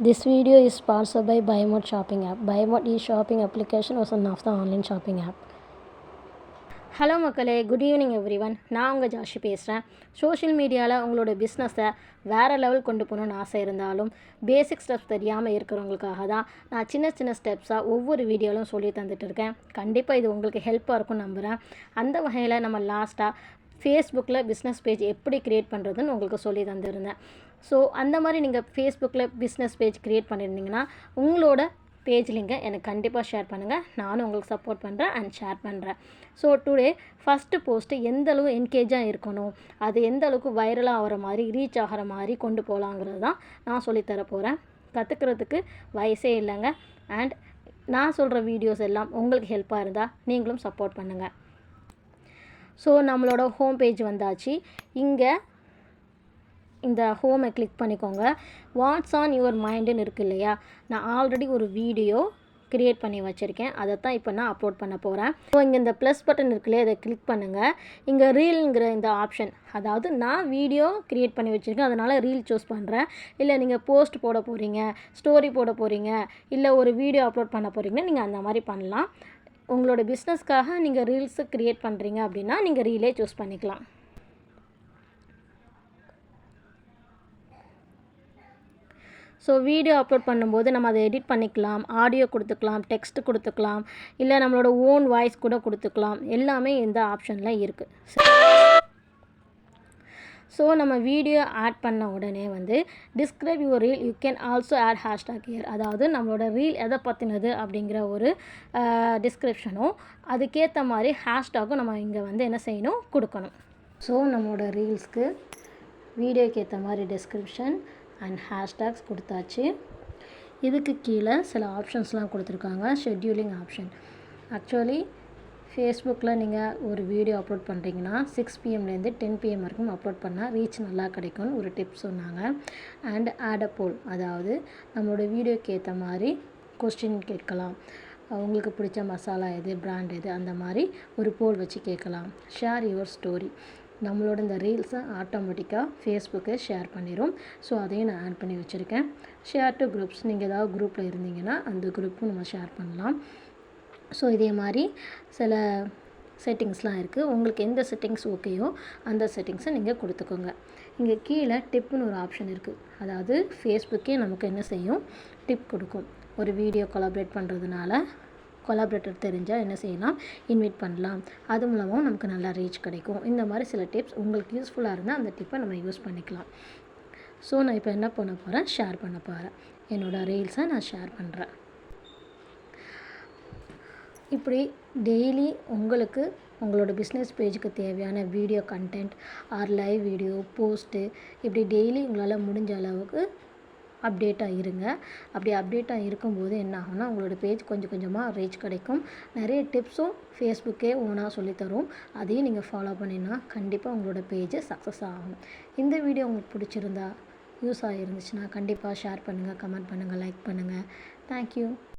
This video is sponsored by BuyMode shopping app. BuyMode e-shopping application was one of the online shopping app. Hello மக்களே, good evening every one. நான் உங்கள் ஜாஷி பேசுகிறேன். Social மீடியாவில் உங்களோட பிஸ்னஸை வேறு லெவல் கொண்டு போகணுன்னு ஆசை இருந்தாலும் பேசிக் ஸ்டெப்ஸ் தெரியாமல் இருக்கிறவங்களுக்காக தான் நான் சின்ன சின்ன ஸ்டெப்ஸாக ஒவ்வொரு வீடியோவிலும் சொல்லி தந்துட்டு இருக்கேன். கண்டிப்பாக இது உங்களுக்கு ஹெல்ப்பாக இருக்கும்னு நம்புகிறேன். அந்த வகையில் நம்ம லாஸ்ட்டாக ஃபேஸ்புக்கில் பிஸ்னஸ் பேஜ் எப்படி க்ரியேட் பண்ணுறதுன்னு உங்களுக்கு சொல்லி தந்துருந்தேன். ஸோ அந்த மாதிரி நீங்கள் ஃபேஸ்புக்கில் பிஸ்னஸ் பேஜ் க்ரியேட் பண்ணியிருந்தீங்கன்னா உங்களோட பேஜ் லிங்கை எனக்கு கண்டிப்பாக ஷேர் பண்ணுங்கள். நானும் உங்களுக்கு சப்போர்ட் பண்ணுறேன் அண்ட் ஷேர் பண்ணுறேன். ஸோ டுடே ஃபஸ்ட்டு போஸ்ட்டு எந்தளவு என்கேஜாக இருக்கணும், அது எந்த அளவுக்கு வைரலாக ஆகிற மாதிரி ரீச் ஆகிற மாதிரி கொண்டு போகலாங்கிறது தான் நான் சொல்லித்தர போகிறேன். கற்றுக்கிறதுக்கு வயசே இல்லைங்க. அண்ட் நான் சொல்கிற வீடியோஸ் எல்லாம் உங்களுக்கு ஹெல்ப்பாக இருந்தால் நீங்களும் சப்போர்ட் பண்ணுங்கள். ஸோ நம்மளோட ஹோம் பேஜ் வந்தாச்சு. இங்கே இந்த ஹோமை கிளிக் பண்ணிக்கோங்க. வாட்ஸ் ஆன் யுவர் மைண்டுன்னு இருக்குது இல்லையா, நான் ஆல்ரெடி ஒரு வீடியோ க்ரியேட் பண்ணி வச்சுருக்கேன். அதை தான் இப்போ நான் அப்லோட் பண்ண போகிறேன். ஸோ இங்கே இந்த ப்ளஸ் பட்டன் இருக்குல்லையே, அதை கிளிக் பண்ணுங்கள். இங்கே ரீலுங்கிற இந்த ஆப்ஷன், அதாவது நான் வீடியோ க்ரியேட் பண்ணி வச்சுருக்கேன், அதனால் ரீல் சூஸ் பண்ணுறேன். இல்லை நீங்கள் போஸ்ட் போட போகிறீங்க, ஸ்டோரி போட போகிறீங்க, இல்லை ஒரு வீடியோ அப்லோட் பண்ண போகிறீங்கன்னா நீங்கள் அந்த மாதிரி பண்ணலாம். உங்களோட பிஸ்னஸ்க்காக நீங்கள் ரீல்ஸு க்ரியேட் பண்ணுறீங்க அப்படின்னா நீங்கள் ரீலே சூஸ் பண்ணிக்கலாம். ஸோ வீடியோ அப்லோட் பண்ணும்போது நம்ம அதை எடிட் பண்ணிக்கலாம், ஆடியோ கொடுத்துக்கலாம், டெக்ஸ்ட் கொடுத்துக்கலாம், இல்லை நம்மளோட ஓன் வாய்ஸ் கூட கொடுத்துக்கலாம். எல்லாமே இந்த ஆப்ஷனில் இருக்குது. ஸோ நம்ம வீடியோ ஆட் பண்ண உடனே describe your reel you can also add hashtag here. அதாவது நம்மளோட ரீல் எதை பற்றினது அப்படிங்கிற ஒரு டிஸ்கிரிப்ஷனும் அதுக்கேற்ற மாதிரி ஹேஷ்டாக்கும் நம்ம இங்கே என்ன செய்யணும், கொடுக்கணும். ஸோ நம்மளோட ரீல்ஸ்க்கு வீடியோக்கு ஏற்ற மாதிரி டிஸ்கிரிப்ஷன் அண்ட் ஹேஷ்டாக்ஸ் கொடுத்தாச்சு. இதுக்கு கீழே சில ஆப்ஷன்ஸ்லாம் கொடுத்துருக்காங்க. Scheduling option. ஆக்சுவலி ஃபேஸ்புக்கில் நீங்கள் ஒரு வீடியோ அப்லோட் பண்ணுறீங்கன்னா 6 PM to 10 PM வரைக்கும் அப்லோட் பண்ணால் ரீச் நல்லா கிடைக்கும்னு ஒரு டிப்ஸ் சொன்னாங்க. அண்ட் ஆட் அ போல், அதாவது நம்மளோட வீடியோக்கு ஏற்ற மாதிரி கொஸ்டின் கேட்கலாம். உங்களுக்கு பிடிச்ச மசாலா எது, பிராண்ட் எது, அந்த மாதிரி ஒரு போல் வச்சு கேட்கலாம். ஷேர் யுவர் ஸ்டோரி, நம்மளோட இந்த ரீல்ஸை ஆட்டோமேட்டிக்காக ஃபேஸ்புக்கை ஷேர் பண்ணிடும். ஸோ அதையும் நான் ஆட் பண்ணி வச்சுருக்கேன். ஷேர் டு குரூப்ஸ், நீங்கள் ஏதாவது குரூப்பில் இருந்தீங்கன்னா அந்த குரூப்பும் நம்ம ஷேர் பண்ணலாம். ஸோ இதே மாதிரி சில செட்டிங்ஸ்லாம் இருக்குது. உங்களுக்கு எந்த செட்டிங்ஸ் ஓகேயோ அந்த செட்டிங்ஸை நீங்கள் கொடுத்துக்கோங்க. இங்கே கீழே டிப்புன்னு ஒரு ஆப்ஷன் இருக்குது. அதாவது ஃபேஸ்புக்கே நமக்கு என்ன செய்யும், டிப் கொடுக்கும். ஒரு வீடியோ கொலாபரேட் பண்ணுறதுனால கொலாபரேட்டர் தெரிஞ்சால் என்ன செய்யலாம், இன்வைட் பண்ணலாம். அது மூலமாக நமக்கு நல்லா ரீச் கிடைக்கும். இந்த மாதிரி சில டிப்ஸ் உங்களுக்கு யூஸ்ஃபுல்லாக இருந்தால் அந்த டிப்பை நம்ம யூஸ் பண்ணிக்கலாம். ஸோ நான் இப்போ என்ன பண்ண போகிறேன், ஷேர் பண்ண போகிறேன். என்னோடய ரீல்ஸை நான் ஷேர் பண்ணுறேன். இப்படி டெய்லி உங்களுக்கு உங்களோட பிஸ்னஸ் பேஜுக்கு தேவையான video content R live video post இப்படி டெய்லி உங்களால் முடிஞ்ச அளவுக்கு அப்டேட்டாக இருங்க. அப்படி அப்டேட்டாக இருக்கும்போது என்ன ஆகும்னா உங்களோட பேஜ் கொஞ்சம் கொஞ்சமாக ரீச் கிடைக்கும். நிறைய டிப்ஸும் ஃபேஸ்புக்கே ஓனாக சொல்லித்தரும். அதையும் நீங்கள் ஃபாலோ பண்ணினா கண்டிப்பாக உங்களோட பேஜ் சக்ஸஸ் ஆகும். இந்த வீடியோ உங்களுக்கு பிடிச்சிருந்தா, யூஸ் ஆகிருந்துச்சுன்னா கண்டிப்பாக ஷேர் பண்ணுங்கள், கமெண்ட் பண்ணுங்கள், லைக் பண்ணுங்கள். தேங்க்யூ.